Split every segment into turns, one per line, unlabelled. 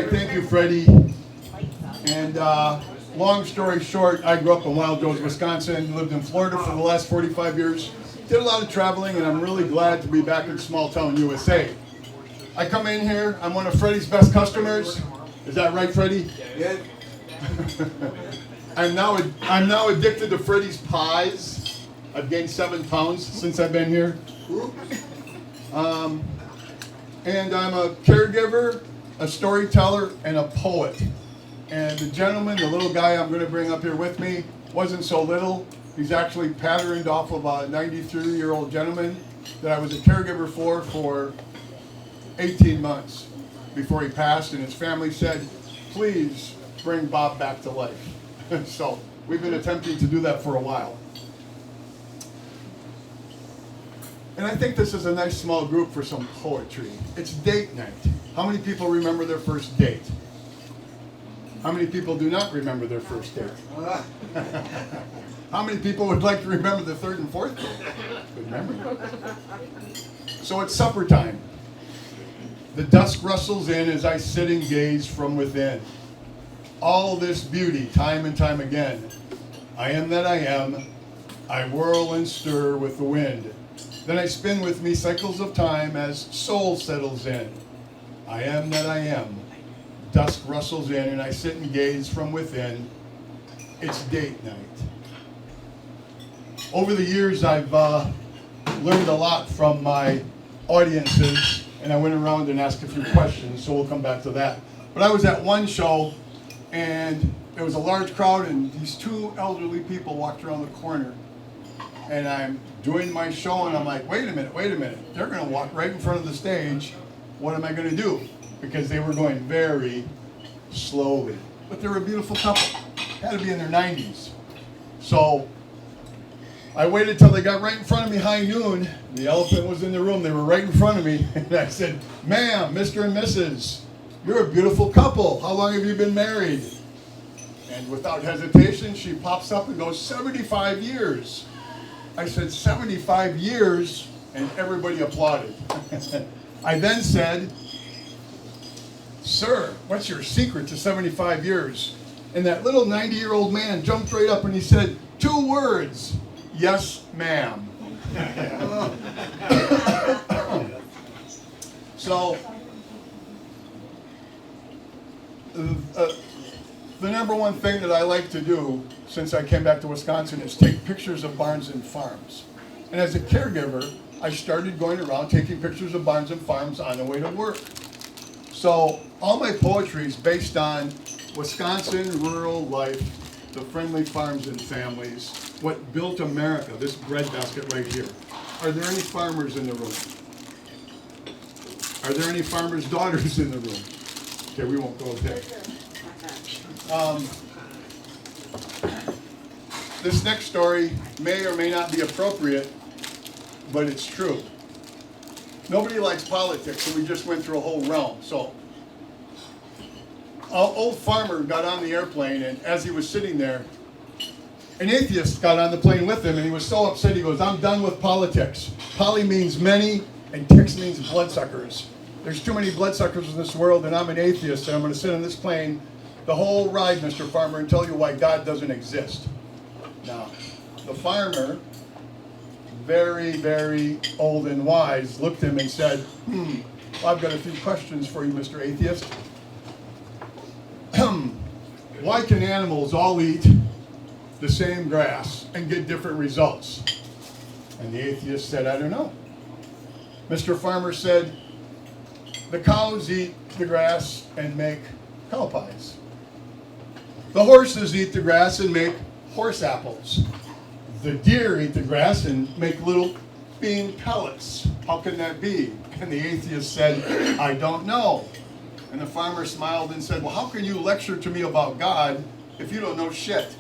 right, thank you, Freddie. And long story short, I grew up in Wild Rose, Wisconsin, lived in Florida for the last 45 years, did a lot of traveling, and I'm really glad to be back in small town USA. I come in here, I'm one of Freddie's best customers. Is that right, Freddie?
Yeah.
I'm now addicted to Freddie's pies. I've gained 7 pounds since I've been here. And I'm a caregiver, a storyteller, and a poet. And the gentleman, the little guy I'm going to bring up here with me, wasn't so little. He's actually patterned off of a 93-year-old gentleman that I was a caregiver for 18 months before he passed, and his family said, please bring Bob back to life. So we've been attempting to do that for a while. And I think this is a nice small group for some poetry. It's date night. How many people remember their first date? How many people do not remember their first date? How many people would like to remember the third and fourth date? Good memory. So it's supper time. The dusk rustles in as I sit and gaze from within. All this beauty, time and time again. I am that I am. I whirl and stir with the wind. Then I spin with me cycles of time as soul settles in. I am that I am. Dusk rustles in and I sit and gaze from within. It's date night. Over the years I've learned a lot from my audiences, and I went around and asked a few questions, so we'll come back to that. But I was at one show and there was a large crowd and these 2 elderly people walked around the corner. And I'm doing my show and I'm like, wait a minute. They're going to walk right in front of the stage. What am I going to do? Because they were going very slowly. But they were a beautiful couple. Had to be in their 90s. So I waited till they got right in front of me high noon. The elephant was in the room. They were right in front of me. And I said, ma'am, Mr. and Mrs., you're a beautiful couple. How long have you been married? And without hesitation, she pops up and goes, 75 years. I said, 75 years, and everybody applauded. I then said, sir, what's your secret to 75 years? And that little 90-year-old man jumped right up and he said, 2 words, yes, ma'am. So, the number one thing that I like to do since I came back to Wisconsin is take pictures of barns and farms. And as a caregiver, I started going around taking pictures of barns and farms on the way to work. So all my poetry is based on Wisconsin rural life, the friendly farms and families, what built America, this breadbasket right here. Are there any farmers in the room? Are there any farmers' daughters in the room? Okay, we won't go there. This next story may or may not be appropriate, but it's true. Nobody likes politics, and we just went through a whole realm. So, an old farmer got on the airplane, and as he was sitting there, an atheist got on the plane with him, and he was so upset, he goes, I'm done with politics. Poly means many, and ticks means bloodsuckers. There's too many bloodsuckers in this world, and I'm an atheist, and I'm going to sit on this plane the whole ride, Mr. Farmer, and tell you why God doesn't exist. Now, the farmer, very, very old and wise, looked at him and said, well, I've got a few questions for you, Mr. Atheist. Why can animals all eat the same grass and get different results? And the atheist said, I don't know. Mr. Farmer said, the cows eat the grass and make cow pies. The horses eat the grass and make horse apples. The deer eat the grass and make little bean pellets. How can that be? And the atheist said, I don't know. And the farmer smiled and said, well, how can you lecture to me about God if you don't know shit?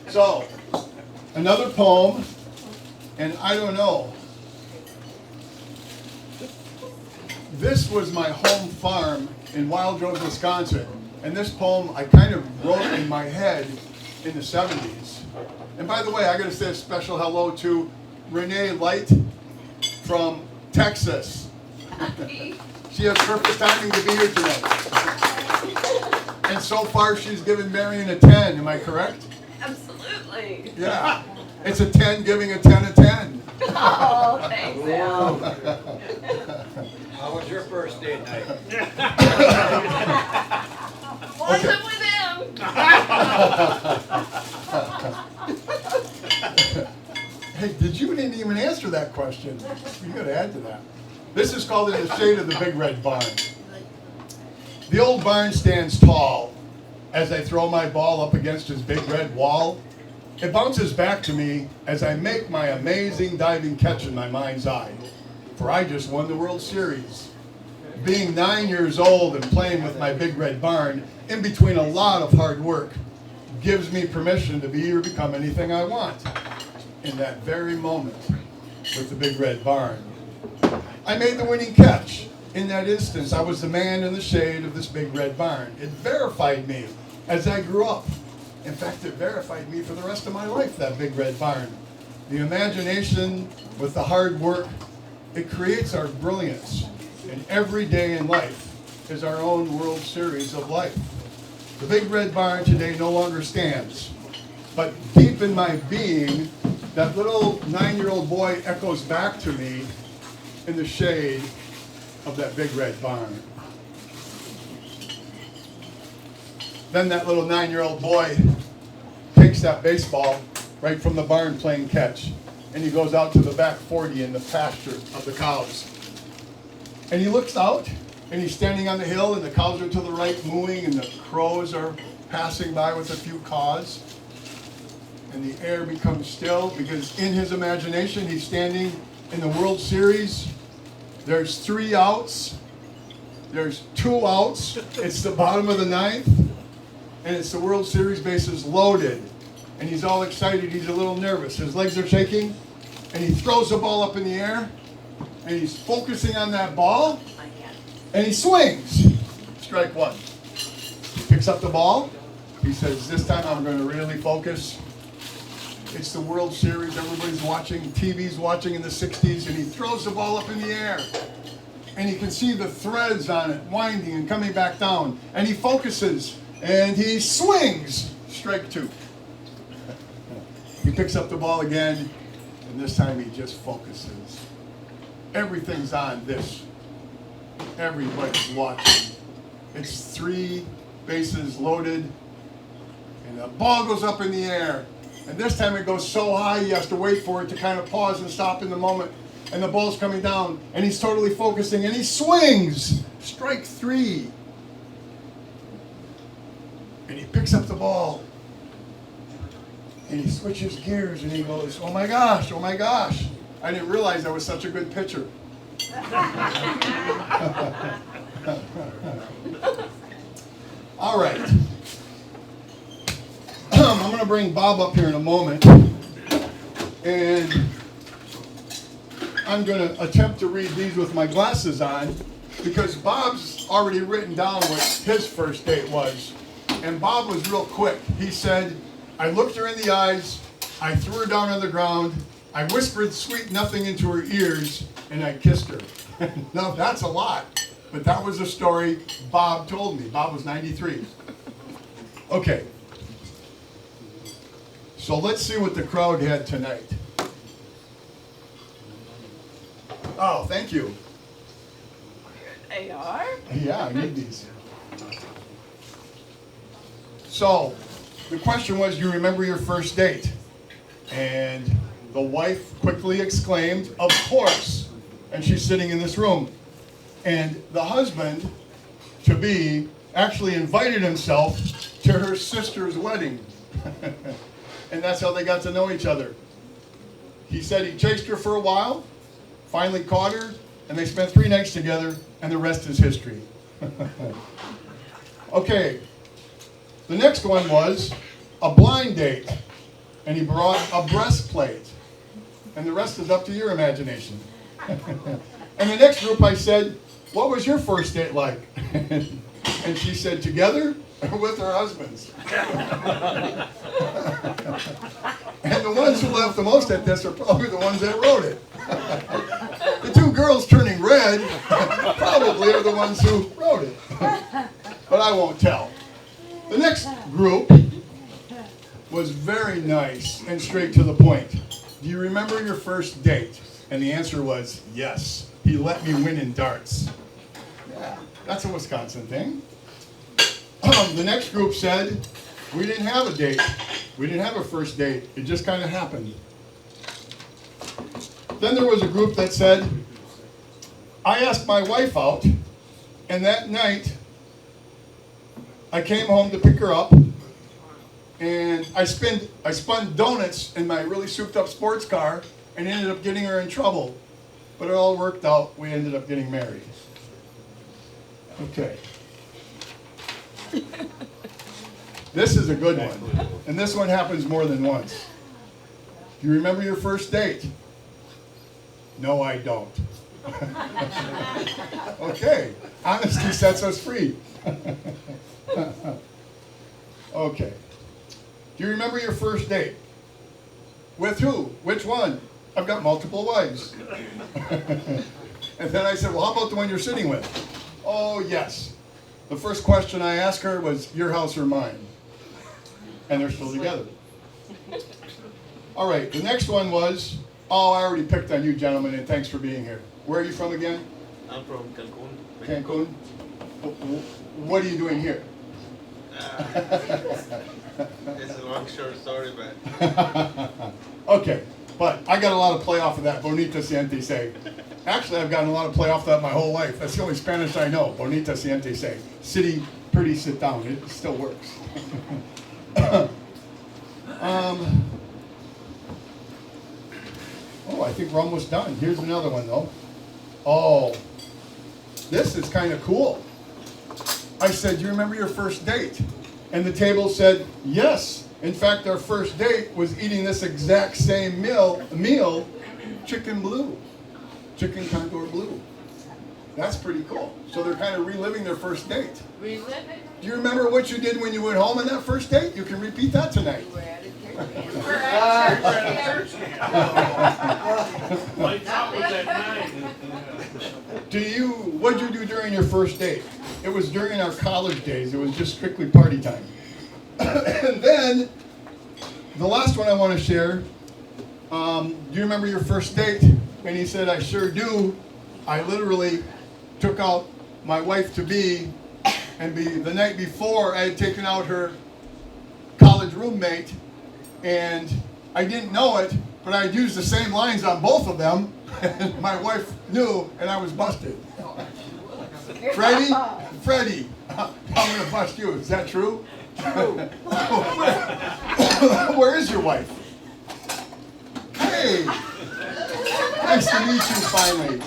So, another poem, and I don't know. This was my home farm in Wild Rose, Wisconsin. And this poem I kind of wrote in my head in the 70s. And by the way, I got to say a special hello to Renee Light from Texas. She has perfect timing to be here tonight. And so far, she's given Marion a 10. Am I correct?
Absolutely.
Yeah. It's a 10 giving a 10 a 10.
Oh, thanks, Al.
How was your first date night?
Wasn't with him.
Hey, you didn't even answer that question. You got to add to that. This is called In the Shade of the Big Red Barn. The old barn stands tall. As I throw my ball up against his big red wall, it bounces back to me as I make my amazing diving catch in my mind's eye. For I just won the World Series. Being 9 years old and playing with my big red barn, in between a lot of hard work, gives me permission to be or become anything I want. In that very moment, with the big red barn, I made the winning catch. In that instance, I was the man in the shade of this big red barn. It verified me as I grew up. In fact, it verified me for the rest of my life, that big red barn. The imagination with the hard work, it creates our brilliance. And every day in life is our own World Series of life. The big red barn today no longer stands. But deep in my being, that little 9-year-old boy echoes back to me in the shade of that big red barn. Then that little 9-year-old boy takes that baseball right from the barn playing catch, and he goes out to the back 40 in the pasture of the cows. And he looks out, and he's standing on the hill, and the cows are to the right mooing, and the crows are passing by with a few caws. And the air becomes still, because in his imagination, he's standing in the World Series. There's 3 outs. There's 2 outs. It's the bottom of the 9th. And it's the World Series, bases loaded. And he's all excited. He's a little nervous. His legs are shaking. And he throws the ball up in the air. And he's focusing on that ball. And he swings. Strike 1. He picks up the ball. He says, this time I'm going to really focus. It's the World Series. Everybody's watching. TV's watching in the 60s. And he throws the ball up in the air. And you can see the threads on it winding and coming back down. And he focuses. And he swings. Strike 2. He picks up the ball again. And this time he just focuses. Everything's on this. Everybody's watching. It's 3 bases loaded. And the ball goes up in the air. And this time it goes so high he has to wait for it to kind of pause and stop in the moment. And the ball's coming down. And he's totally focusing. And he swings. Strike 3. And he picks up the ball. And he switches gears. And he goes, oh my gosh, oh my gosh. I didn't realize I was such a good pitcher. All right. I'm going to bring Bob up here in a moment. And I'm going to attempt to read these with my glasses on, because Bob's already written down what his first date was. And Bob was real quick. He said, I looked her in the eyes, I threw her down on the ground, I whispered sweet nothing into her ears, and I kissed her. Now that's a lot, but that was a story Bob told me. Bob was 93. Okay. So let's see what the crowd had tonight. Oh, thank you.
They are?
Yeah, I need these. So, the question was, do you remember your first date? And the wife quickly exclaimed, of course. And she's sitting in this room. And the husband, to be, actually invited himself to her sister's wedding. And that's how they got to know each other. He said he chased her for a while, finally caught her, and they spent 3 nights together, and the rest is history. Okay, the next one was a blind date, and he brought a breastplate, and the rest is up to your imagination. And the next group I said, what was your first date like? And she said, together or with her husbands? And the ones who laughed the most at this are probably the ones that wrote it. The 2 girls turned read probably are the ones who wrote it. But I won't tell. The next group was very nice and straight to the point. Do you remember your first date? And the answer was yes. He let me win in darts. Yeah, that's a Wisconsin thing. The next group said, we didn't have a date. We didn't have a first date. It just kind of happened. Then there was a group that said, I asked my wife out, and that night I came home to pick her up, and I spun donuts in my really souped up sports car and ended up getting her in trouble. But it all worked out. We ended up getting married. Okay. This is a good one. And this one happens more than once. Do you remember your first date? No, I don't. Okay. Honesty sets us free. Okay. Do you remember your first date? With who? Which one? I've got multiple wives. And then I said, well, how about the one you're sitting with? Oh, yes. The first question I asked her was, your house or mine? And they're still together. All right, the next one was, oh, I already picked on you, gentlemen, and thanks for being here. Where are you from again?
I'm from Cancun.
Cancun? What are you doing here?
It's a long, short story, but...
Okay, but I got a lot of play off of that, bonita siente se. Actually, I've gotten a lot of play off that my whole life. That's the only Spanish I know, bonita siente se. City, pretty, sit down. It still works. Oh, I think we're almost done. Here's another one, though. Oh, this is kind of cool. I said, do you remember your first date? And the table said, yes. In fact, our first date was eating this exact same meal, chicken blue. Chicken condor blue. That's pretty cool. So they're kind of reliving their first date.
Reliving?
Do you remember what you did when you went home on that first date? You can repeat that tonight.
We're at a church. We're at church.
Lights out was at 9.
What'd you do during your first date? It was during our college days. It was just strictly party time. And then, the last one I want to share, do you remember your first date? And he said, I sure do. I literally took out my wife-to-be, and the night before I had taken out her college roommate, and I didn't know it, but I had used the same lines on both of them, and my wife knew, and I was busted. Freddie, I'm going to bust you. Is that true? Where is your wife? Hey! Nice to meet you finally.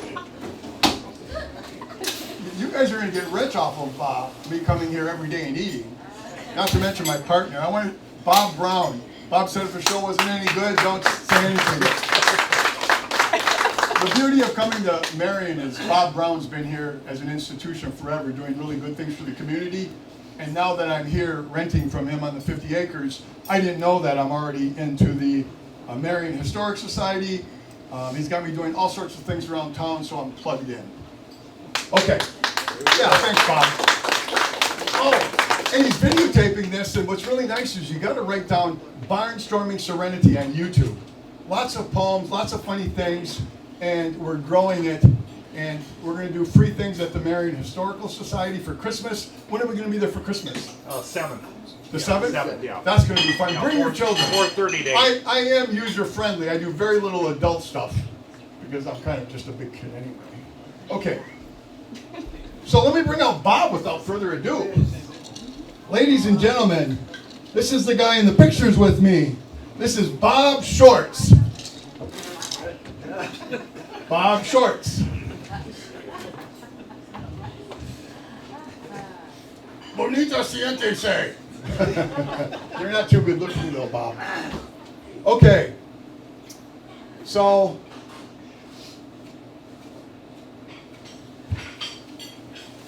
You guys are going to get rich off of me coming here every day and eating. Not to mention my partner. I wanted Bob Brown. Bob said if the show wasn't any good, don't say anything. The beauty of coming to Marion is Bob Brown's been here as an institution forever, doing really good things for the community. And now that I'm here renting from him on the 50 acres, I didn't know that I'm already into the Marion Historic Society. He's got me doing all sorts of things around town, so I'm plugged in. Okay. Yeah, thanks, Bob. Oh, and he's videotaping this, and what's really nice is you got to write down Barnstorming Serenity on YouTube. Lots of poems, lots of funny things, and we're growing it. And we're going to do free things at the Marion Historical Society for Christmas. When are we going to be there for Christmas?
7th.
The 7th?
7th, yeah.
That's going to be fun.
Yeah,
Bring your children.
4:30 days.
I am user-friendly. I do very little adult stuff because I'm kind of just a big kid anyway. Okay. So let me bring out Bob without further ado. Ladies and gentlemen, this is the guy in the pictures with me. This is Bob Shorts. Bob Shorts. Bonita siente se. You're not too good looking though, Bob. Okay. So,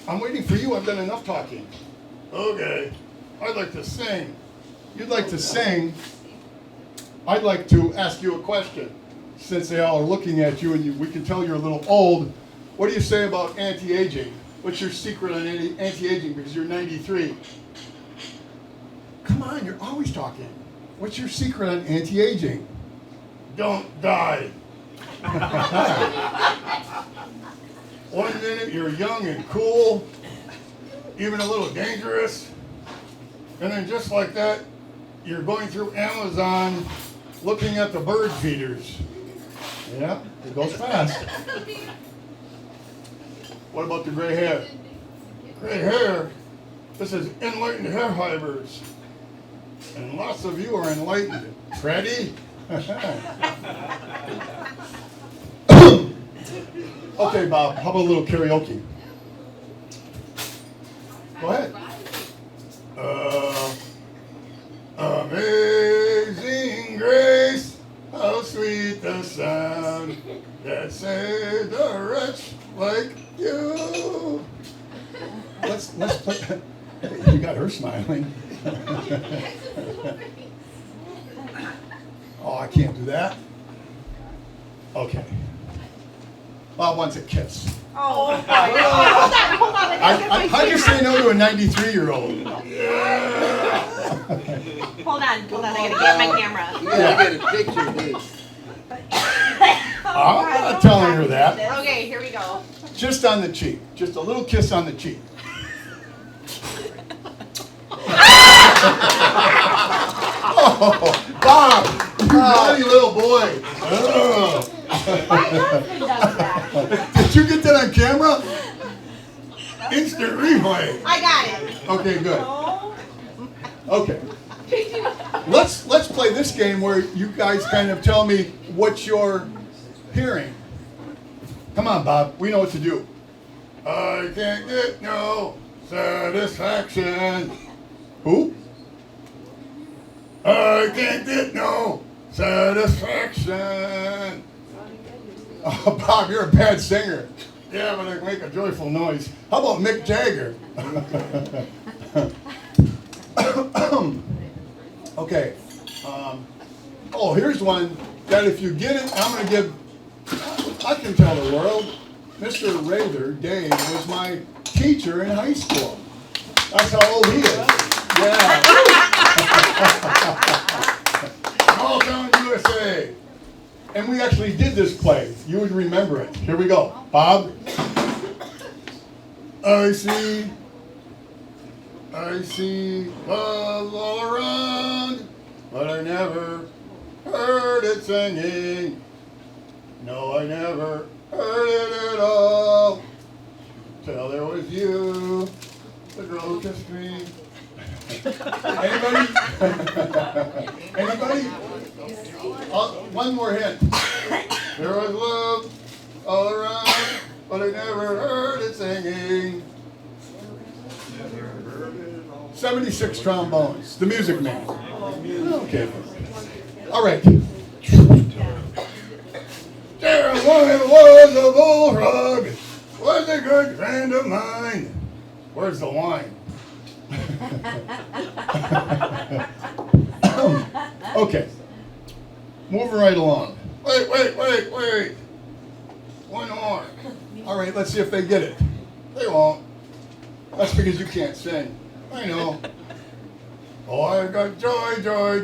I'm waiting for you. I've done enough talking. Okay. I'd like to sing. You'd like to sing. I'd like to ask you a question. Since they all are looking at you and we can tell you're a little old, What do you say about anti-aging? What's your secret on anti-aging because you're 93? Come on, you're always talking. What's your secret on anti-aging? Don't die. 1 minute you're young and cool, even a little dangerous, and then just like that, you're going through Amazon looking at the bird feeders. Yeah, it goes fast. What about the gray hair? Gray hair? This is enlightened hair fibers. And lots of you are enlightened. Ready? Okay, Bob, how about a little karaoke? Go ahead. Amazing grace, how sweet the sound that saved a wretch like you. Let's play. You got her smiling. Oh, I can't do that. Okay. Bob wants a kiss.
Oh, hold on.
How do you say no to a 93-year-old?
Hold on, I gotta get my camera.
You gotta get a picture of this.
I'm not telling her that.
Okay, here we go.
Just on the cheek. Just a little kiss on the cheek. Oh, Bob, you naughty little boy. Oh.
My husband does that.
Did you get that on camera? Instant replay.
I got it.
Okay, good.
Oh.
Okay. Let's play this game where you guys kind of tell me what you're hearing. Come on, Bob. We know what to do. I can't get no satisfaction. Who? I can't get no satisfaction. Oh, Bob, you're a bad singer. Yeah, but I can make a joyful noise. How about Mick Jagger? Okay. Oh, here's one that if you get it, I'm going to give, I can tell the world, Mr. Rather, Dave, was my teacher in high school. That's how old he is. Yeah. Small Town USA. And we actually did this play. You would remember it. Here we go. Bob. I see love all around, but I never heard it singing. No, I never heard it at all. Till there was you, the girl who kissed me. Anybody? Anybody? One more hint. There was love all around, but I never heard it singing. 76 trombones. The Music Man. Okay. All right. There was a bullfrog, was a good friend of mine. Where's the wine? Okay. Moving right along. Wait. One more. All right, let's see if they get it. They won't. That's because you can't sing. I know. Oh, I got joy down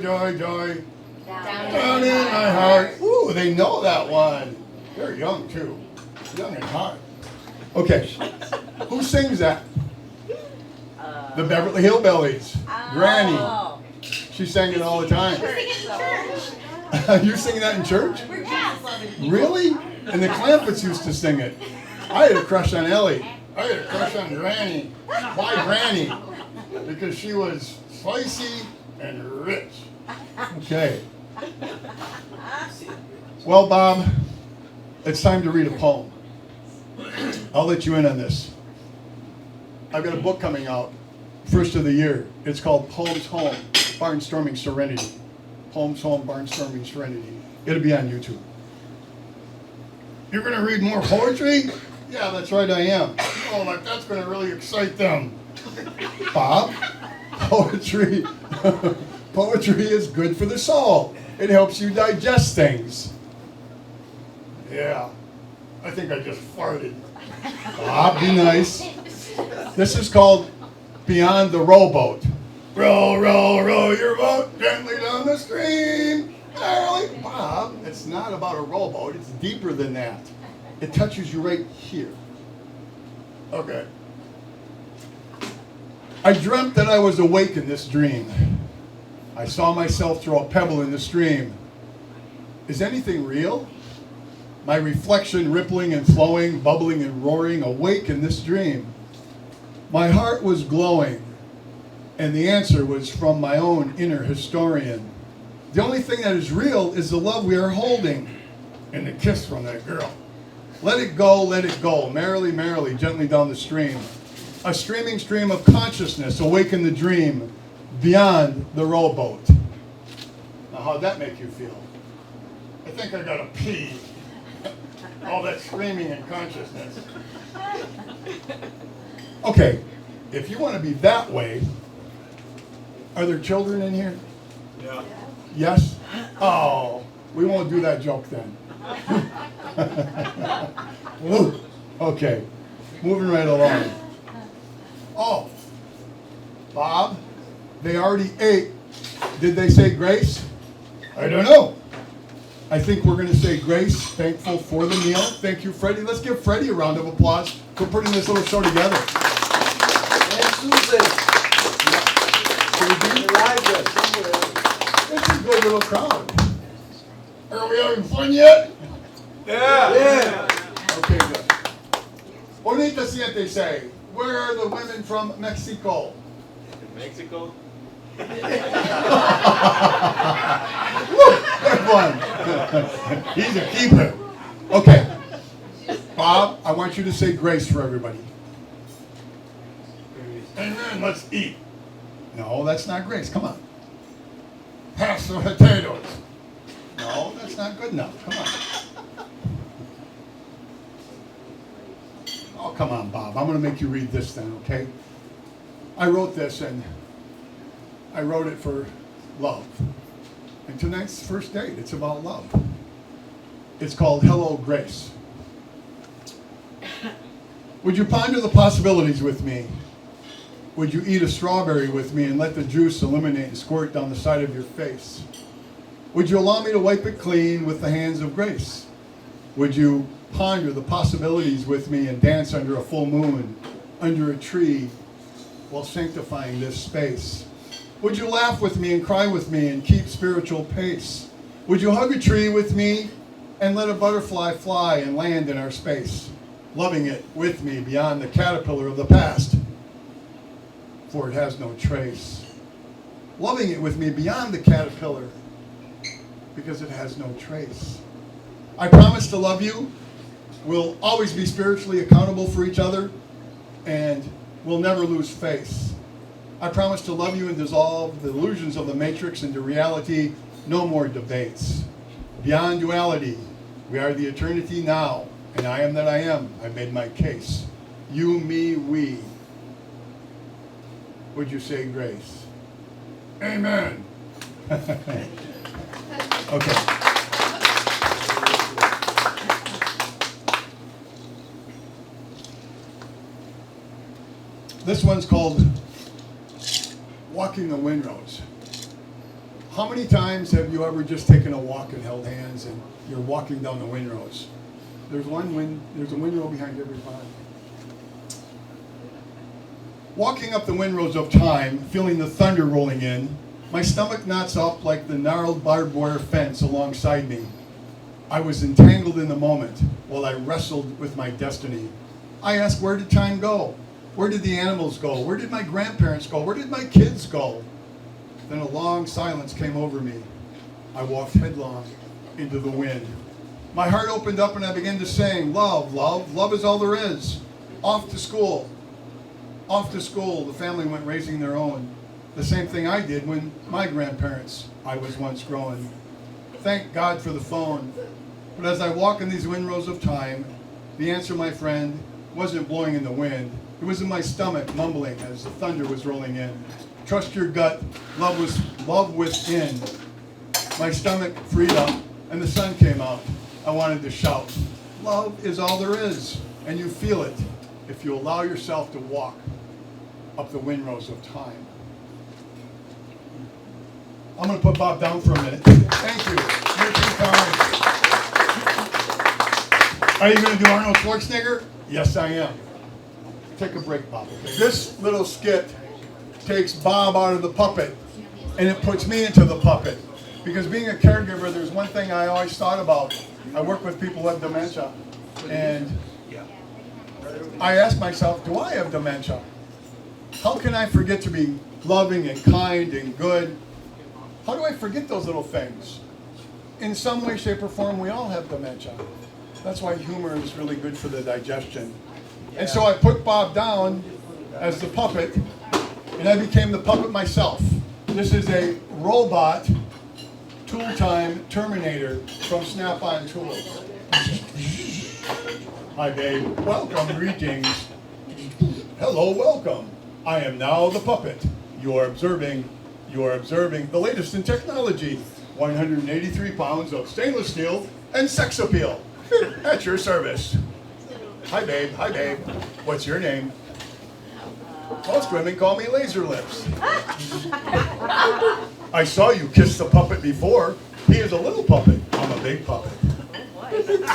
in my heart. Ooh, they know that one. They're young too. Young and hot. Okay. Who sings that? The Beverly Hillbillies. Granny. She sang it all the time. You sing that in church? Really? And the Clampets used to sing it. I had a crush on Ellie. I had a crush on Granny. Why Granny? Because she was spicy and rich. Okay. Well, Bob, it's time to read a poem. I'll let you in on this. I've got a book coming out, first of the year. It's called Poems Home, Barnstorming Serenity. Poems Home, Barnstorming Serenity. It'll be on YouTube. You're going to read more poetry? Yeah, that's right, I am. Oh, like that's going to really excite them. Bob, poetry is good for the soul. It helps you digest things. Yeah. I think I just farted. Bob, be nice. This is called Beyond the Rowboat. Row, row, row your boat gently down the stream. Early. Bob, it's not about a rowboat. It's deeper than that. It touches you right here. Okay. I dreamt that I was awake in this dream. I saw myself throw a pebble in the stream. Is anything real? My reflection rippling and flowing, bubbling and roaring, awake in this dream. My heart was glowing, and the answer was from my own inner historian. The only thing that is real is the love we are holding, and the kiss from that girl. Let it go, merrily, merrily, gently down the stream. A streaming stream of consciousness, awaken the dream, beyond the rowboat. Now, how'd that make you feel? I think I gotta pee. All that screaming and consciousness. Okay, if you want to be that way, are there children in here?
Yeah.
Yes? Oh, we won't do that joke then. Okay, moving right along. Oh, Bob, they already ate. Did they say grace? I don't know. I think we're going to say grace, thankful for the meal. Thank you, Freddie. Let's give Freddie a round of applause for putting this little show together.
And Susan. Elijah, somewhere.
It's a good little crowd. Are we having fun yet?
Yeah.
Okay, good. Bonita siete say, where are the women from Mexico?
In Mexico?
Good one. He's a keeper. Okay. Bob, I want you to say grace for everybody. And then let's eat. No, that's not grace. Come on. Pass the potatoes. No, that's not good enough. Come on. Oh, come on, Bob. I'm going to make you read this then, okay? I wrote this, and I wrote it for love. And tonight's first date. It's about love. It's called Hello, Grace. Would you ponder the possibilities with me? Would you eat a strawberry with me and let the juice eliminate and squirt down the side of your face? Would you allow me to wipe it clean with the hands of grace? Would you ponder the possibilities with me and dance under a full moon, under a tree, while sanctifying this space? Would you laugh with me and cry with me and keep spiritual pace? Would you hug a tree with me and let a butterfly fly and land in our space, loving it with me beyond the caterpillar of the past, for it has no trace? Loving it with me beyond the caterpillar, because it has no trace. I promise to love you. We'll always be spiritually accountable for each other, and we'll never lose face. I promise to love you and dissolve the illusions of the matrix into reality. No more debates. Beyond duality, we are the eternity now, and I am that I am. I made my case. You, me, we. Would you say grace? Amen. Okay. This one's called Walking the Windrows. How many times have you ever just taken a walk and held hands and you're walking down the windrows? There's a windrow behind every pond. Walking up the windrows of time, feeling the thunder rolling in, my stomach knots up like the gnarled barbed wire fence alongside me. I was entangled in the moment while I wrestled with my destiny. I asked, where did time go? Where did the animals go? Where did my grandparents go? Where did my kids go? Then a long silence came over me. I walked headlong into the wind. My heart opened up and I began to sing, love, love, love is all there is. Off to school. Off to school, the family went raising their own. The same thing I did when my grandparents, I was once growing. Thank God for the phone. But as I walk in these windrows of time, the answer, my friend, wasn't blowing in the wind. It was in my stomach, mumbling as the thunder was rolling in. Trust your gut, love within. My stomach freed up, and the sun came out. I wanted to shout, Love is all there is, and you feel it if you allow yourself to walk up the windrows of time. I'm going to put Bob down for a minute. Thank you. Thank you, Colin. Are you going to do Arnold Schwarzenegger? Yes, I am. Take a break, Bob. This little skit takes Bob out of the puppet, and it puts me into the puppet. Because being a caregiver, there's one thing I always thought about. I work with people who have dementia, and I ask myself, do I have dementia? How can I forget to be loving and kind and good? How do I forget those little things? In some way, shape, or form, we all have dementia. That's why humor is really good for the digestion. And so I put Bob down as the puppet, and I became the puppet myself. This is a robot tool time Terminator from Snap-on Tools. Hi, babe. Welcome, greetings. Hello, welcome. I am now the puppet. You're observing the latest in technology. 183 pounds of stainless steel and sex appeal. At your service. Hi, babe. Hi, babe. What's your name? Most women call me Laser Lips. I saw you kiss the puppet before. He is a little puppet. I'm a big puppet.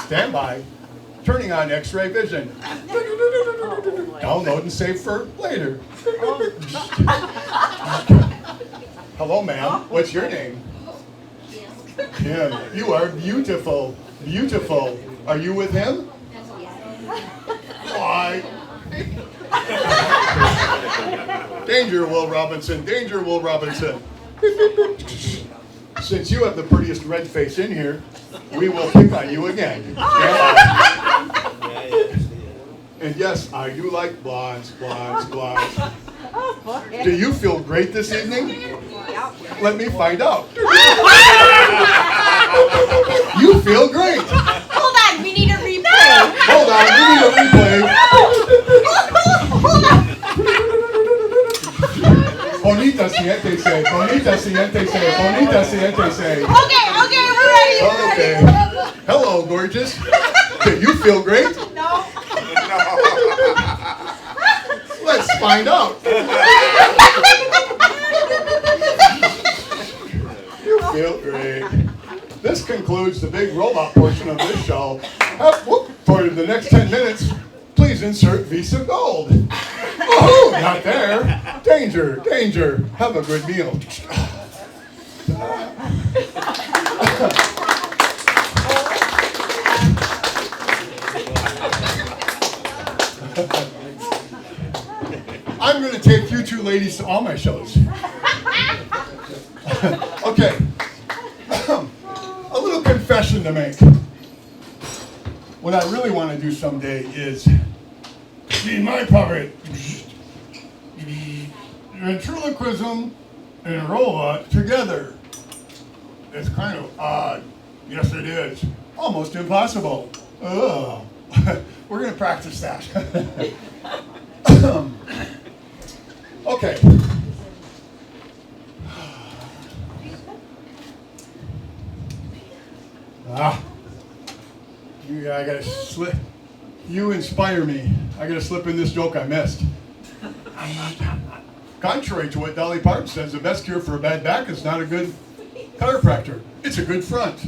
Stand by. Turning on X-ray vision. Download and save for later. Hello, ma'am. What's your name? Kim. You are beautiful. Beautiful. Are you with him? Why? Danger, Will Robinson. Danger, Will Robinson. Since you have the prettiest red face in here, we will pick on you again. And yes, I do like blondes, blondes, blondes. Do you feel great this evening? Let me find out. You feel great.
Hold on, we need a replay.
Hold on, we need a replay.
Hold on.
Bonita siente se, bonita siente se, bonita siente se.
Okay, we're ready.
Okay. Hello, gorgeous. Do you feel great?
No.
Let's find out. You feel great. This concludes the big robot portion of this show. For the next 10 minutes, please insert Visa Gold. Oh, not there. Danger, danger. Have a good meal. I'm going to take you two ladies to all my shows. Okay. A little confession to make. What I really want to do someday is be my puppet. Ventriloquism and robot together. It's kind of odd. Yes, it is. Almost impossible. Ugh. We're going to practice that. Okay. I gotta slip. You inspire me. I gotta slip in this joke I missed. Contrary to what Dolly Parton says, the best cure for a bad back is not a good chiropractor. It's a good front.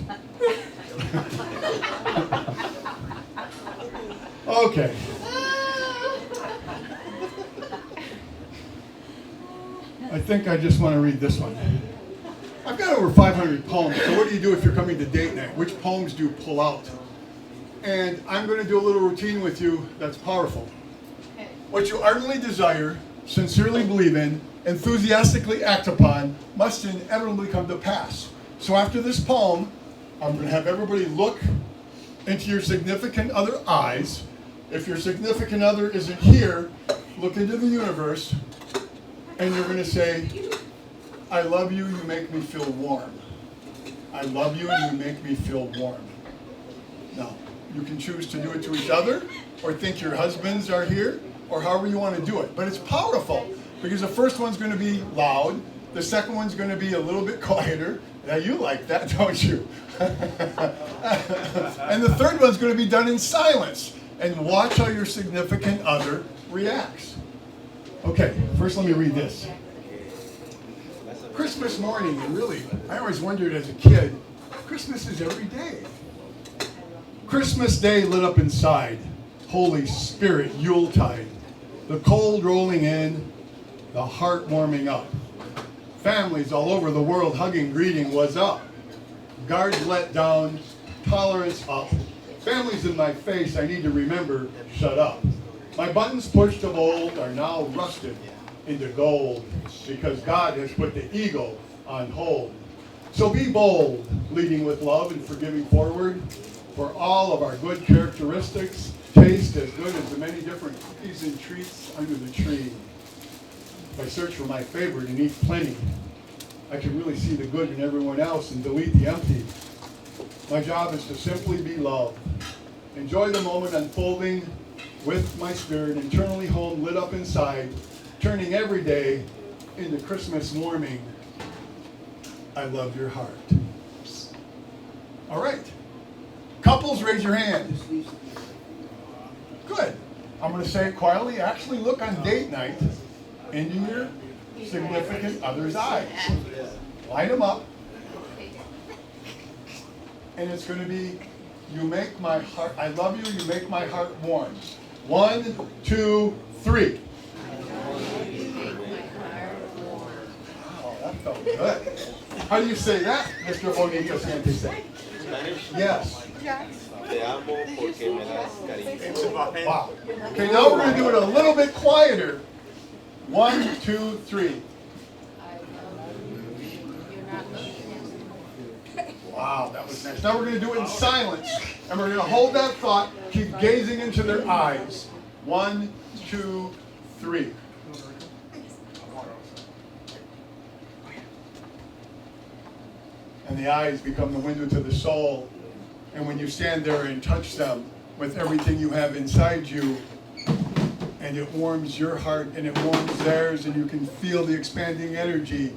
Okay. I think I just want to read this one. I've got over 500 poems, so what do you do if you're coming to date night? Which poems do you pull out? And I'm going to do a little routine with you that's powerful. What you ardently desire, sincerely believe in, enthusiastically act upon, must inevitably come to pass. So after this poem, I'm going to have everybody look into your significant other eyes. If your significant other isn't here, look into the universe, and you're going to say, I love you, you make me feel warm. I love you and you make me feel warm. Now, you can choose to do it to each other, or think your husbands are here, or however you want to do it. But it's powerful, because the first one's going to be loud, the second one's going to be a little bit quieter. Now you like that, don't you? And the third one's going to be done in silence. And watch how your significant other reacts. Okay, first let me read this. Christmas morning, and really, I always wondered as a kid, Christmas is every day. Christmas Day lit up inside. Holy Spirit, Yuletide. The cold rolling in, the heart warming up. Families all over the world hugging, greeting, what's up? Guards let down, tolerance up. Families in my face, I need to remember, shut up. My buttons pushed of old are now rusted into gold because God has put the ego on hold. So be bold, leading with love and forgiving forward. For all of our good characteristics, taste as good as the many different cookies and treats under the tree. If I search for my favorite and eat plenty, I can really see the good in everyone else and delete the empty. My job is to simply be love. Enjoy the moment unfolding with my spirit internally home lit up inside, turning every day into Christmas warming. I love your heart. All right. Couples, raise your hand. Good. I'm going to say it quietly. Actually look on date night into your significant other's eyes. Light them up. And it's going to be, you make my heart, I love you, you make my heart warm. 1, 2, 3. Wow, that felt good. How do you say that, Mr. Bonita Santos?
Spanish?
Yes.
Te amo porque me das cariño.
Wow. Okay, now we're going to do it a little bit quieter. 1, 2, 3. Wow, that was nice. Now we're going to do it in silence. And we're going to hold that thought, keep gazing into their eyes. 1, 2, 3. And the eyes become the window to the soul. And when you stand there and touch them with everything you have inside you, and it warms your heart and it warms theirs, and you can feel the expanding energy,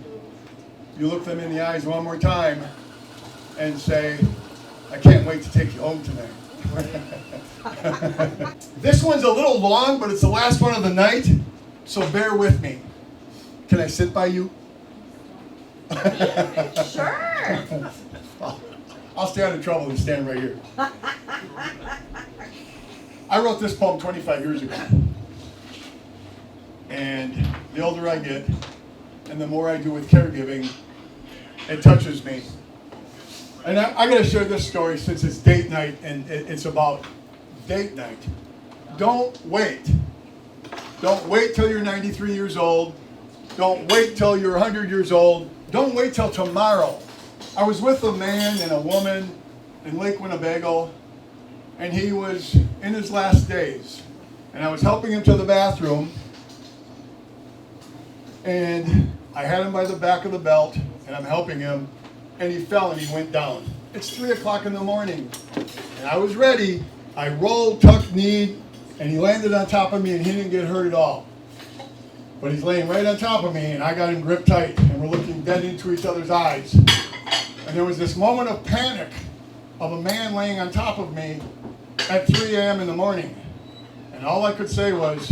you look them in the eyes one more time and say, I can't wait to take you home tonight. This one's a little long, but it's the last one of the night, so bear with me. Can I sit by you?
Sure.
I'll stay out of trouble and stand right here. I wrote this poem 25 years ago. And the older I get, and the more I do with caregiving, it touches me. And I'm going to share this story since it's date night, and it's about date night. Don't wait. Don't wait till you're 93 years old. Don't wait till you're 100 years old. Don't wait till tomorrow. I was with a man and a woman in Lake Winnebago, and he was in his last days. And I was helping him to the bathroom, and I had him by the back of the belt, and I'm helping him, and he fell and he went down. It's 3 o'clock in the morning, and I was ready. I rolled, tucked, kneed, and he landed on top of me, and he didn't get hurt at all. But he's laying right on top of me, and I got him gripped tight, and we're looking dead into each other's eyes. And there was this moment of panic of a man laying on top of me at 3 a.m. in the morning. And all I could say was,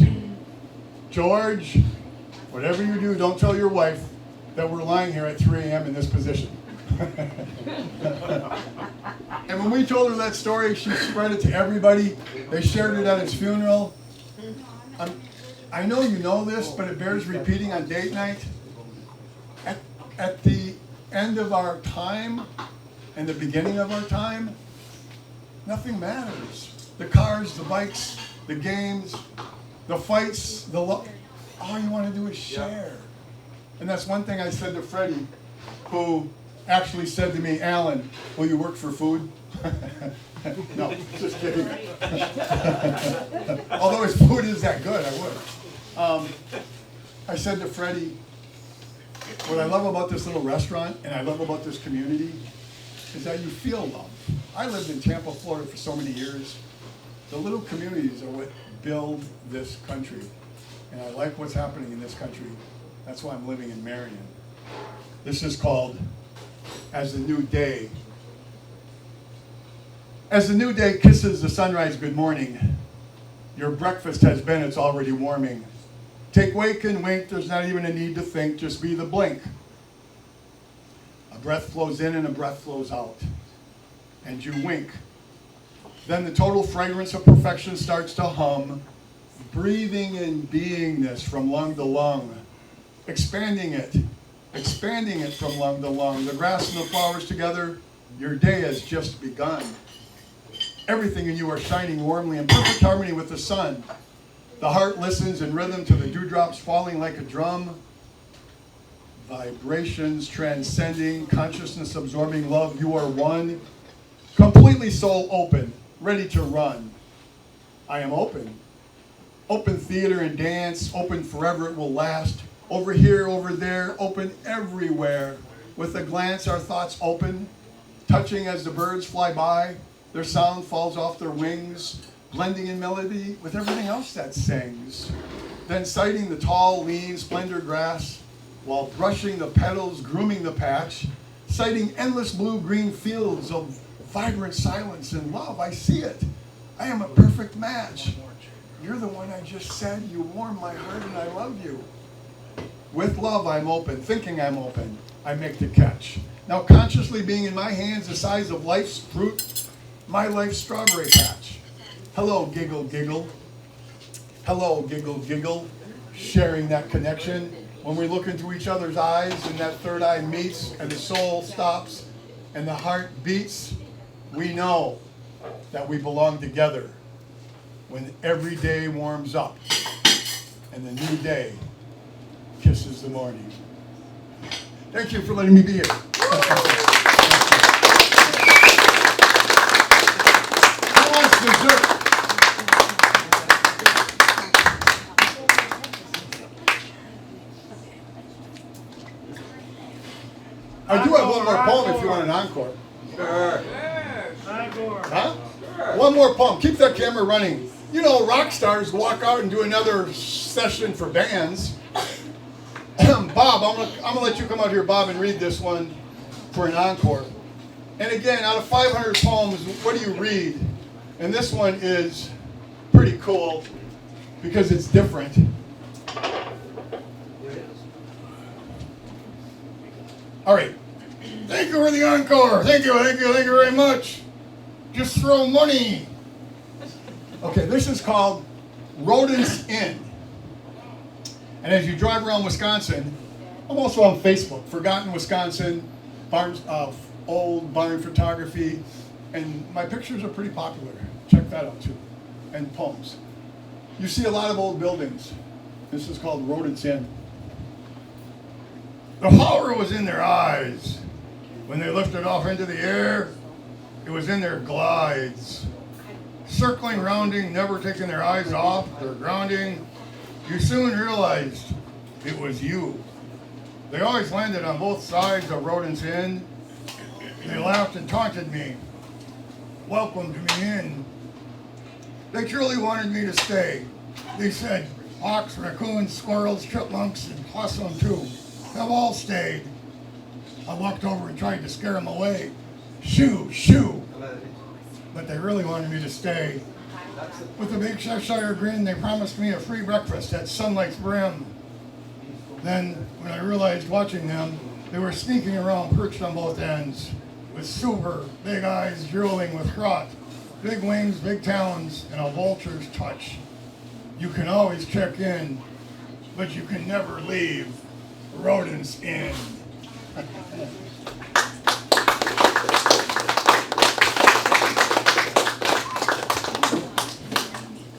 George, whatever you do, don't tell your wife that we're lying here at 3 a.m. in this position. And when we told her that story, she spread it to everybody. They shared it at his funeral. I know you know this, but it bears repeating on date night. At the end of our time and the beginning of our time, nothing matters. The cars, the bikes, the games, the fights, all you want to do is share. And that's one thing I said to Freddie, who actually said to me, Alan, will you work for food? No, just kidding. Although his food is that good, I would. I said to Freddie, what I love about this little restaurant and I love about this community is that you feel love. I lived in Tampa, Florida for so many years. The little communities are what build this country. And I like what's happening in this country. That's why I'm living in Marion. This is called As the New Day As the new day kisses the sunrise good morning, your breakfast has been, it's already warming. Take wake and wink, there's not even a need to think, just be the blink. A breath flows in and a breath flows out, and you wink. Then the total fragrance of perfection starts to hum, breathing in beingness from lung to lung, expanding it from lung to lung. The grass and the flowers together, your day has just begun. Everything in you are shining warmly in perfect harmony with the sun. The heart listens in rhythm to the dewdrops falling like a drum. Vibrations transcending, consciousness absorbing love, you are one. Completely soul open, ready to run. I am open. Open theater and dance, open forever it will last. Over here, over there, open everywhere. With a glance our thoughts open, touching as the birds fly by. Their sound falls off their wings, blending in melody with everything else that sings. Then sighting the tall, lean, splendor grass, while brushing the petals, grooming the patch, sighting endless blue-green fields of vibrant silence and love. I see it. I am a perfect match. You're the one I just said. You warm my heart and I love you. With love, I'm open. Thinking I'm open, I make the catch. Now consciously being in my hands the size of life's fruit, my life's strawberry patch. Hello, giggle, giggle. Hello, giggle, giggle. Sharing that connection. When we look into each other's eyes and that third eye meets and the soul stops and the heart beats, we know that we belong together. When every day warms up and the new day kisses the morning. Thank you for letting me be here. Who wants dessert? I do have one more poem if you want an encore.
Sure.
Huh? One more poem. Keep that camera running. You know, rock stars walk out and do another session for bands. Bob, I'm gonna let you come out here, Bob, and read this one for an encore. And again, out of 500 poems, what do you read? And this one is pretty cool because it's different. All right. Thank you for the encore. Thank you very much. Just throw money. Okay, this is called Rodents Inn. And as you drive around Wisconsin, I'm also on Facebook, Forgotten Wisconsin, barns, old barn photography, and my pictures are pretty popular. Check that out too, and poems. You see a lot of old buildings. This is called Rodents Inn. The horror was in their eyes. When they lifted off into the air, it was in their glides. Circling, rounding, never taking their eyes off, their grounding. You soon realized it was you. They always landed on both sides of Rodents Inn. They laughed and taunted me. Welcomed me in. They truly wanted me to stay. They said, hawks, raccoons, squirrels, chipmunks, and possum too, have all stayed. I walked over and tried to scare them away. Shoo, shoo. But they really wanted me to stay. With a big Cheshire grin, they promised me a free breakfast at Sunlight's Brim. Then, when I realized watching them, they were sneaking around perched on both ends, with super big eyes drooling with rot, big wings, big talons, and a vulture's touch. You can always check in, but you can never leave Rodents Inn.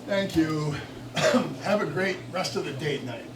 Thank you. Have a great rest of the date night.